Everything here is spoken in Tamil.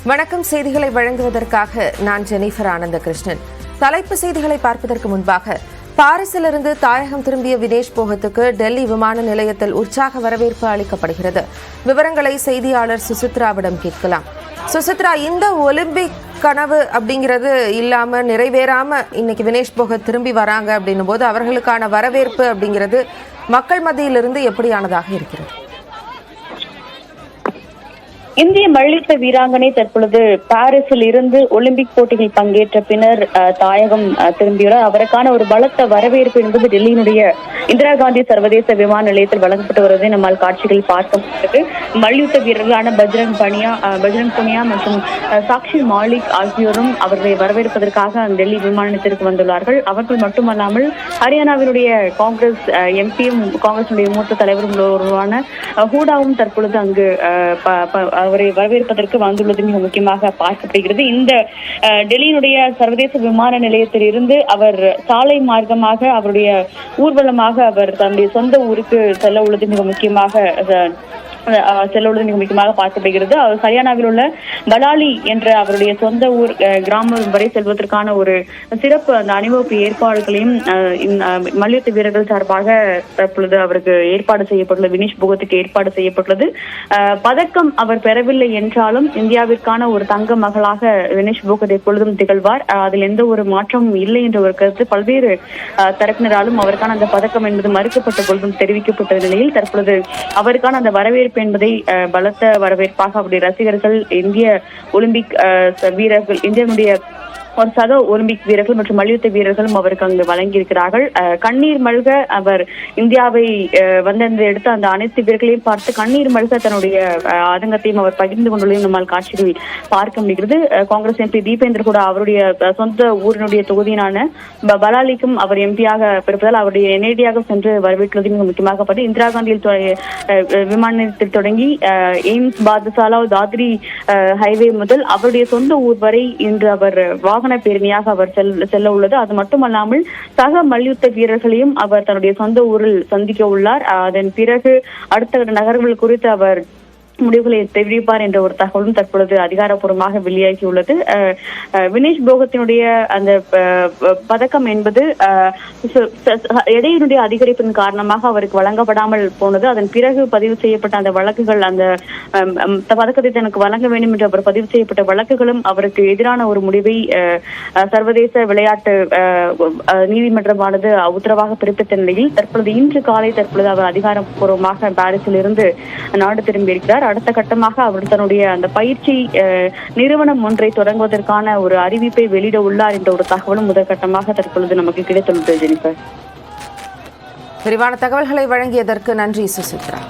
வணக்கம். செய்திகளை வழங்குவதற்காக நான் ஜெனிஃபர் ஆனந்தகிருஷ்ணன். தலைப்பு செய்திகளை பார்ப்பதற்கு முன்பாக, பாரிஸிலிருந்து தாயகம் திரும்பிய வினேஷ் போகத்துக்கு டெல்லி விமான நிலையத்தில் உற்சாக வரவேற்பு அளிக்கப்படுகிறது. விவரங்களை செய்தியாளர் சுசித்ராவிடம் கேட்கலாம். சுசித்ரா, இந்த ஒலிம்பிக் கனவு அப்படிங்கிறது இல்லாம நிறைவேறாம இன்னைக்கு வினேஷ் போகத் திரும்பி வராங்க அப்படின்னும் போது அவர்களுக்கான வரவேற்பு அப்படிங்கிறது மக்கள் மத்தியிலிருந்து எப்படியானதாக இருக்கிறது? இந்திய மல்யுத்த வீராங்கனை தற்பொழுது பாரிஸில் இருந்து ஒலிம்பிக் போட்டியில் பங்கேற்ற பின்னர் தாயகம் திரும்பியுள்ளார். அவருக்கான ஒரு பலத்த வரவேற்பு என்பது டெல்லியினுடைய இந்திரா காந்தி சர்வதேச விமான நிலையத்தில் வழங்கப்பட்டு வருவதை நம்மால் காட்சிகள் பார்க்க முடிகிறது. மல்யுத்த வீரர்களான பஜ்ரங் புனியா மற்றும் சாக்ஷி மாலிக் ஆகியோரும் அவர்களை வரவேற்பதற்காக டெல்லி விமான நிலையத்திற்கு வந்துள்ளார்கள். அவர்கள் மட்டுமல்லாமல் ஹரியானாவினுடைய காங்கிரஸ் எம்பியும் காங்கிரசுடைய மூத்த தலைவரும் ஒருவரான ஹூடாவும் தற்பொழுது அங்கு அவரை வரவேற்பதற்கு வந்துள்ளது மிக முக்கியமாக பார்க்கப்படுகிறது. இந்த டெல்லியினுடைய சர்வதேச விமான நிலையத்தில் இருந்து அவர் சாலை மார்க்கமாக அவருடைய ஊர்வலமாக அவர் தன்னுடைய சொந்த ஊருக்கு செல்ல உள்ளது மிக முக்கியமாக பார்க்கப்படுகிறது. அவர் ஹரியானாவில் உள்ள பலாலி என்ற அவருடைய சொந்த ஊர் கிராமம் வரை செல்வதற்கான ஒரு சிறப்பு அந்த அணிவகுப்பு ஏற்பாடுகளையும் மல்யுத்த வீரர்கள் சார்பாக தற்பொழுது அவருக்கு ஏற்பாடு செய்யப்பட்டுள்ளது. வினேஷ் போகத்துக்கு ஏற்பாடு செய்யப்பட்டுள்ளது. பதக்கம் அவர் பெறவில்லை என்றாலும் இந்தியாவிற்கான ஒரு தங்க மகளாக வினேஷ் போகத் எப்பொழுதும் திகழ்வார். அதில் எந்த ஒரு மாற்றமும் இல்லை என்ற ஒரு கருத்து பல்வேறு தரப்பினராலும் அவருக்கான அந்த பதக்கம் என்பது மறுக்கப்பட்ட பொழுதும் தெரிவிக்கப்பட்ட நிலையில் தற்பொழுது அவருக்கான அந்த வரவேற்பு என்பதை பலத்த வரவேற்பாக அவருடைய ரசிகர்கள், இந்திய ஒலிம்பிக் வீரர்கள், இந்தியனுடைய ஒரு சக ஒலிம்பிக் வீரர்கள் மற்றும் மல்யுத்த வீரர்களும் அவருக்கு அங்கு வழங்கியிருக்கிறார்கள். கண்ணீர் மல்க அவர் இந்தியாவை வந்தெடுத்து எடுத்த அந்த அனைத்து வீரர்களையும் பார்த்து கண்ணீர் மல்க தன்னுடைய ஆதங்கத்தையும் அவர் பகிர்ந்து கொண்டுள்ளதையும் நம்மால் காட்சிகள் பார்க்க முடிகிறது. காங்கிரஸ் எம்பி தீபேந்தர் கூட அவருடைய சொந்த ஊரினுடைய தொகுதியினான பலாலிக்கும் அவர் எம்பியாக பிறப்பதால் அவருடைய நேரடியாக சென்று வரவேற்றுள்ளது மிக முக்கியமாக பார்த்து இந்திரா காந்தியில் விமான நிலையத்தில் தொடங்கி எய்ம்ஸ், பாதசாலா, தாத்ரி ஹைவே முதல் அவருடைய சொந்த ஊர் வரை இன்று அவர் பேரணியாக அவர் செல்ல உள்ளது. அது மட்டுமல்லாமல் சக மல்யுத்த வீரர்களையும் அவர் தன்னுடைய சொந்த ஊரில் சந்திக்க உள்ளார். அதன் பிறகு அடுத்த நகர்வுகள் குறித்து அவர் முடிவுகளை தெரிவிப்பார் என்ற ஒரு தகவலும் தற்பொழுது அதிகாரப்பூர்வமாக வெளியாகியுள்ளது. வினேஷ் போகத்தினுடைய அந்த பதக்கம் என்பது எடையினுடைய அதிகரிப்பின் காரணமாக அவருக்கு வழங்கப்படாமல் போனது. அதன் பிறகு பதிவு செய்யப்பட்ட அந்த வழக்குகள், அந்த பதக்கத்தை தனக்கு வழங்க வேண்டும் என்று அவர் பதிவு செய்யப்பட்ட வழக்குகளும் அவருக்கு எதிரான ஒரு முடிவை சர்வதேச விளையாட்டு நீதிமன்றமானது உத்தரவாக பிறப்பித்த நிலையில் தற்பொழுது இன்று காலை அவர் அதிகாரப்பூர்வமாக பாரிஸில் இருந்து நாடு திரும்பியிருக்கிறார். அடுத்த கட்டமாக அவர் தன்னுடைய அந்த பயிற்சி நிறுவனம் ஒன்றை தொடங்குவதற்கான ஒரு அறிவிப்பை வெளியிட உள்ளார் என்ற ஒரு தகவலும் முதற்கட்டமாக தற்பொழுது நமக்கு கிடைத்துள்ளது. ஜெனிஃபர், விரிவான தகவல்களை வழங்கியதற்கு நன்றி சுசித்ரா.